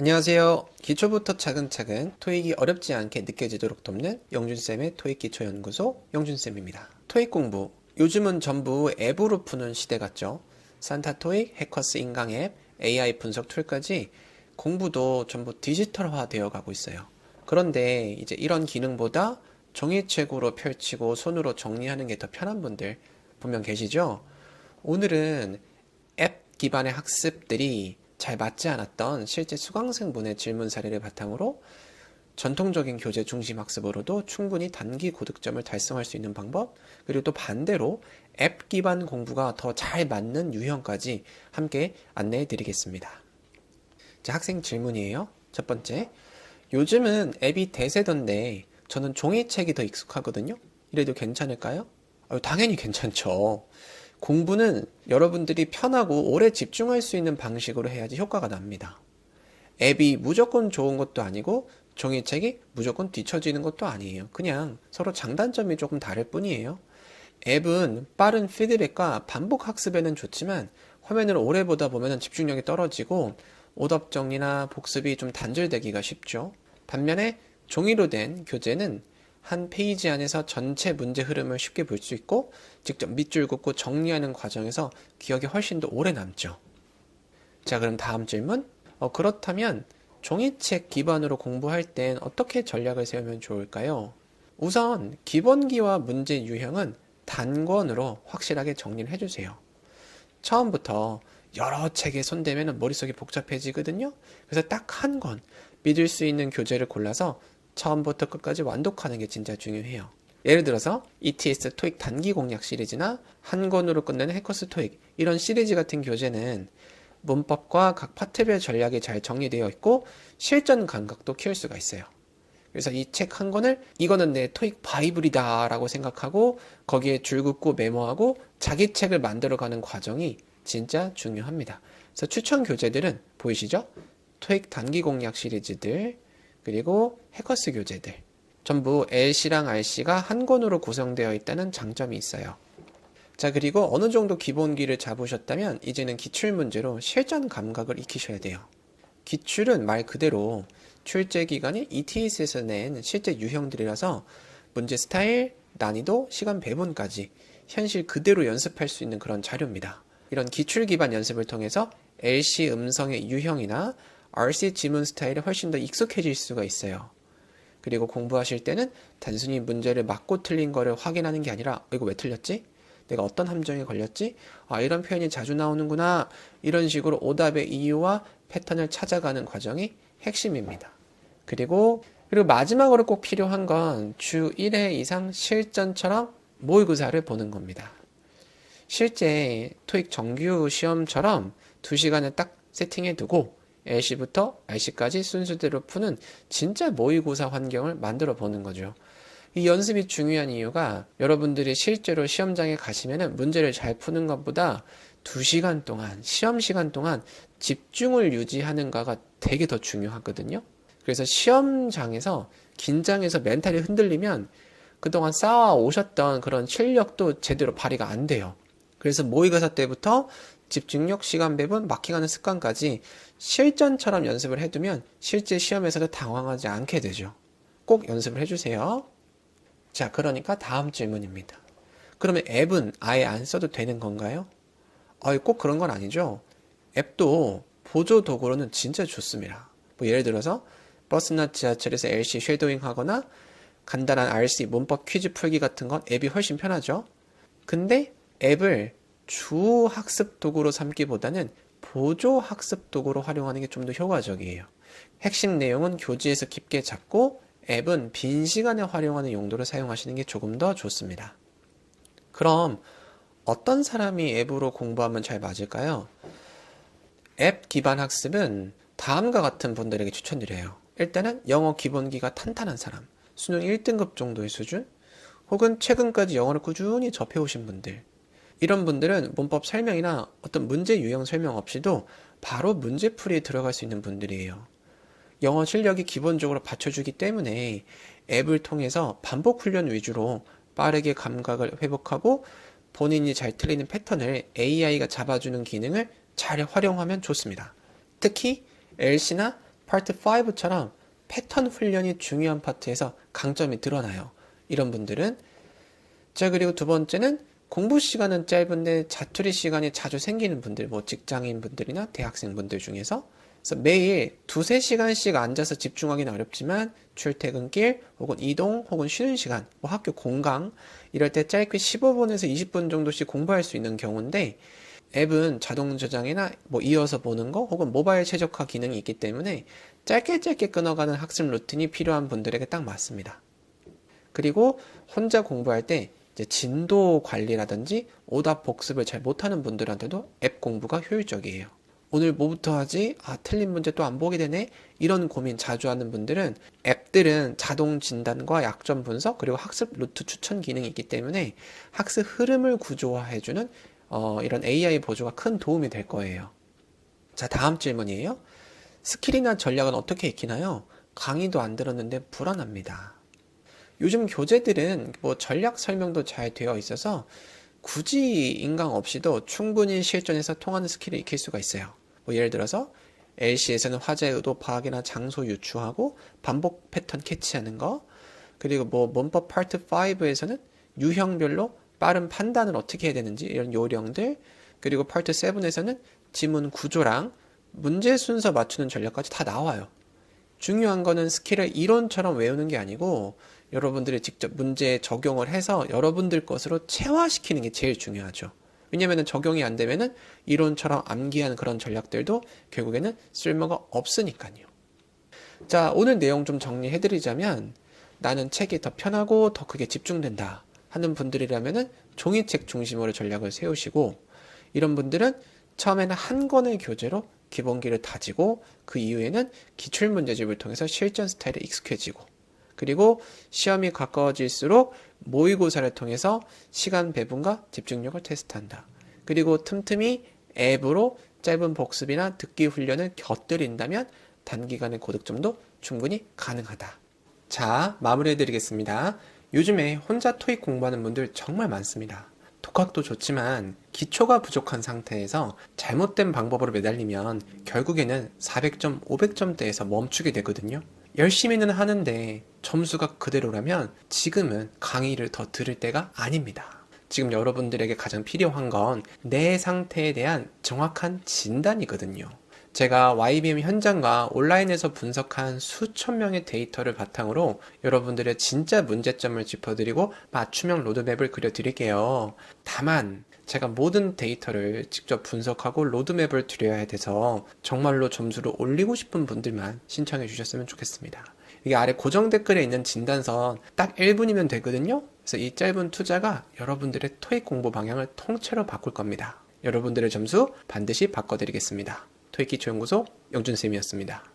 안녕하세요. 기초부터 차근차근 토익이 어렵지 않게 느껴지도록 돕는 영준쌤의 토익 기초연구소 영준쌤입니다. 토익 공부, 요즘은 전부 앱으로 푸는 시대 같죠? 산타 토익, 해커스 인강 앱, AI 분석 툴까지 공부도 전부 디지털화 되어 가고 있어요. 그런데 이제 이런 기능보다 종이책으로 펼치고 손으로 정리하는 게 더 편한 분들 분명 계시죠? 오늘은 앱 기반의 학습들이 잘 맞지 않았던 실제 수강생분의 질문 사례를 바탕으로 전통적인 교재 중심 학습으로도 충분히 단기 고득점을 달성할 수 있는 방법, 그리고 또 반대로 앱 기반 공부가 더 잘 맞는 유형까지 함께 안내해 드리겠습니다. 자, 학생 질문이에요. 첫 번째, 요즘은 앱이 대세던데 저는 종이책이 더 익숙하거든요. 이래도 괜찮을까요? 당연히 괜찮죠. 공부는 여러분들이 편하고 오래 집중할 수 있는 방식으로 해야지 효과가 납니다. 앱이 무조건 좋은 것도 아니고 종이책이 무조건 뒤처지는 것도 아니에요. 그냥 서로 장단점이 조금 다를 뿐이에요. 앱은 빠른 피드백과 반복 학습에는 좋지만 화면을 오래 보다 보면 집중력이 떨어지고 오답 정리나 복습이 좀 단절되기가 쉽죠. 반면에 종이로 된 교재는 한 페이지 안에서 전체 문제 흐름을 쉽게 볼 수 있고 직접 밑줄 긋고 정리하는 과정에서 기억이 훨씬 더 오래 남죠. 자, 그럼 다음 질문. 그렇다면 종이책 기반으로 공부할 땐 어떻게 전략을 세우면 좋을까요? 우선 기본기와 문제 유형은 단권으로 확실하게 정리를 해주세요. 처음부터 여러 책에 손대면 머릿속이 복잡해지거든요. 그래서 딱 한 권, 믿을 수 있는 교재를 골라서 처음부터 끝까지 완독하는 게 진짜 중요해요. 예를 들어서 ETS 토익 단기 공략 시리즈나 한 권으로 끝내는 해커스 토익 이런 시리즈 같은 교재는 문법과 각 파트별 전략이 잘 정리되어 있고 실전 감각도 키울 수가 있어요. 그래서 이 책 한 권을 이거는 내 토익 바이블이다 라고 생각하고 거기에 줄 긋고 메모하고 자기 책을 만들어가는 과정이 진짜 중요합니다. 그래서 추천 교재들은 보이시죠? 토익 단기 공략 시리즈들 그리고 해커스 교재들 전부 LC랑 RC가 한 권으로 구성되어 있다는 장점이 있어요. 자, 그리고 어느 정도 기본기를 잡으셨다면 이제는 기출문제로 실전 감각을 익히셔야 돼요. 기출은 말 그대로 출제 기간이 ETS에서 낸 실제 유형들이라서 문제 스타일, 난이도, 시간 배분까지 현실 그대로 연습할 수 있는 그런 자료입니다. 이런 기출 기반 연습을 통해서 LC 음성의 유형이나 RC 지문 스타일에 훨씬 더 익숙해질 수가 있어요. 그리고 공부하실 때는 단순히 문제를 맞고 틀린 거를 확인하는 게 아니라 이거 왜 틀렸지? 내가 어떤 함정에 걸렸지? 이런 표현이 자주 나오는구나. 이런 식으로 오답의 이유와 패턴을 찾아가는 과정이 핵심입니다. 그리고 마지막으로 꼭 필요한 건 주 1회 이상 실전처럼 모의고사를 보는 겁니다. 실제 토익 정규 시험처럼 2시간을 딱 세팅해 두고 LC부터 RC까지 순서대로 푸는 진짜 모의고사 환경을 만들어 보는 거죠. 이 연습이 중요한 이유가 여러분들이 실제로 시험장에 가시면 문제를 잘 푸는 것보다 2시간 동안, 시험 시간 동안 집중을 유지하는가가 되게 더 중요하거든요. 그래서 시험장에서 긴장해서 멘탈이 흔들리면 그동안 쌓아 오셨던 그런 실력도 제대로 발휘가 안 돼요. 그래서 모의고사 때부터 집중력, 시간 배분, 마킹하는 습관까지 실전처럼 연습을 해두면 실제 시험에서도 당황하지 않게 되죠. 꼭 연습을 해주세요. 자, 그러니까 다음 질문입니다. 그러면 앱은 아예 안 써도 되는 건가요? 꼭 그런 건 아니죠. 앱도 보조 도구로는 진짜 좋습니다. 예를 들어서 버스나 지하철에서 LC 쉐도잉 하거나 간단한 RC 문법 퀴즈 풀기 같은 건 앱이 훨씬 편하죠. 근데 앱을 주 학습 도구로 삼기보다는 보조 학습 도구로 활용하는 게 좀 더 효과적이에요. 핵심 내용은 교재에서 깊게 잡고 앱은 빈 시간에 활용하는 용도로 사용하시는 게 조금 더 좋습니다. 그럼 어떤 사람이 앱으로 공부하면 잘 맞을까요? 앱 기반 학습은 다음과 같은 분들에게 추천드려요. 일단은 영어 기본기가 탄탄한 사람, 수능 1등급 정도의 수준, 혹은 최근까지 영어를 꾸준히 접해오신 분들, 이런 분들은 문법 설명이나 어떤 문제 유형 설명 없이도 바로 문제풀이에 들어갈 수 있는 분들이에요. 영어 실력이 기본적으로 받쳐주기 때문에 앱을 통해서 반복 훈련 위주로 빠르게 감각을 회복하고 본인이 잘 틀리는 패턴을 AI가 잡아주는 기능을 잘 활용하면 좋습니다. 특히 LC나 파트 5처럼 패턴 훈련이 중요한 파트에서 강점이 드러나요. 이런 분들은. 자, 그리고 두 번째는 공부 시간은 짧은데 자투리 시간이 자주 생기는 분들, 뭐 직장인 분들이나 대학생 분들 중에서. 그래서 매일 2-3시간씩 앉아서 집중하기는 어렵지만 출퇴근길 혹은 이동 혹은 쉬는 시간, 뭐 학교 공강 이럴 때 짧게 15분에서 20분 정도씩 공부할 수 있는 경우인데, 앱은 자동 저장이나 뭐 이어서 보는 거 혹은 모바일 최적화 기능이 있기 때문에 짧게 끊어가는 학습 루틴이 필요한 분들에게 딱 맞습니다. 그리고 혼자 공부할 때 이제 진도 관리라든지 오답 복습을 잘 못하는 분들한테도 앱 공부가 효율적이에요. 오늘 뭐부터 하지? 틀린 문제 또 안 보게 되네? 이런 고민 자주 하는 분들은 앱들은 자동 진단과 약점 분석 그리고 학습 루트 추천 기능이 있기 때문에 학습 흐름을 구조화해주는 이런 AI 보조가 큰 도움이 될 거예요. 자, 다음 질문이에요. 스킬이나 전략은 어떻게 익히나요? 강의도 안 들었는데 불안합니다. 요즘 교재들은 뭐 전략 설명도 잘 되어 있어서 굳이 인강 없이도 충분히 실전에서 통하는 스킬을 익힐 수가 있어요. 뭐 예를 들어서 LC에서는 화제 의도 파악이나 장소 유추하고 반복 패턴 캐치하는 거, 그리고 뭐 문법 파트 5에서는 유형별로 빠른 판단을 어떻게 해야 되는지 이런 요령들, 그리고 파트 7에서는 지문 구조랑 문제 순서 맞추는 전략까지 다 나와요. 중요한 거는 스킬을 이론처럼 외우는 게 아니고 여러분들이 직접 문제에 적용을 해서 여러분들 것으로 체화시키는 게 제일 중요하죠. 왜냐면은 적용이 안 되면은 이론처럼 암기한 그런 전략들도 결국에는 쓸모가 없으니까요. 자, 오늘 내용 좀 정리해드리자면, 나는 책이 더 편하고 더 크게 집중된다 하는 분들이라면은 종이책 중심으로 전략을 세우시고, 이런 분들은 처음에는 한 권의 교재로 기본기를 다지고 그 이후에는 기출문제집을 통해서 실전 스타일에 익숙해지고, 그리고 시험이 가까워질수록 모의고사를 통해서 시간 배분과 집중력을 테스트한다. 그리고 틈틈이 앱으로 짧은 복습이나 듣기 훈련을 곁들인다면 단기간의 고득점도 충분히 가능하다. 자, 마무리해드리겠습니다. 요즘에 혼자 토익 공부하는 분들 정말 많습니다. 독학도 좋지만 기초가 부족한 상태에서 잘못된 방법으로 매달리면 결국에는 400점, 500점대에서 멈추게 되거든요. 열심히는 하는데 점수가 그대로라면 지금은 강의를 더 들을 때가 아닙니다. 지금 여러분들에게 가장 필요한 건 내 상태에 대한 정확한 진단이거든요. 제가 YBM 현장과 온라인에서 분석한 수천 명의 데이터를 바탕으로 여러분들의 진짜 문제점을 짚어드리고 맞춤형 로드맵을 그려드릴게요. 다만 제가 모든 데이터를 직접 분석하고 로드맵을 드려야 돼서 정말로 점수를 올리고 싶은 분들만 신청해 주셨으면 좋겠습니다. 이게 아래 고정 댓글에 있는 진단선 딱 1분이면 되거든요. 그래서 이 짧은 투자가 여러분들의 토익 공부 방향을 통째로 바꿀 겁니다. 여러분들의 점수 반드시 바꿔드리겠습니다. 토익기초연구소 영준쌤이었습니다.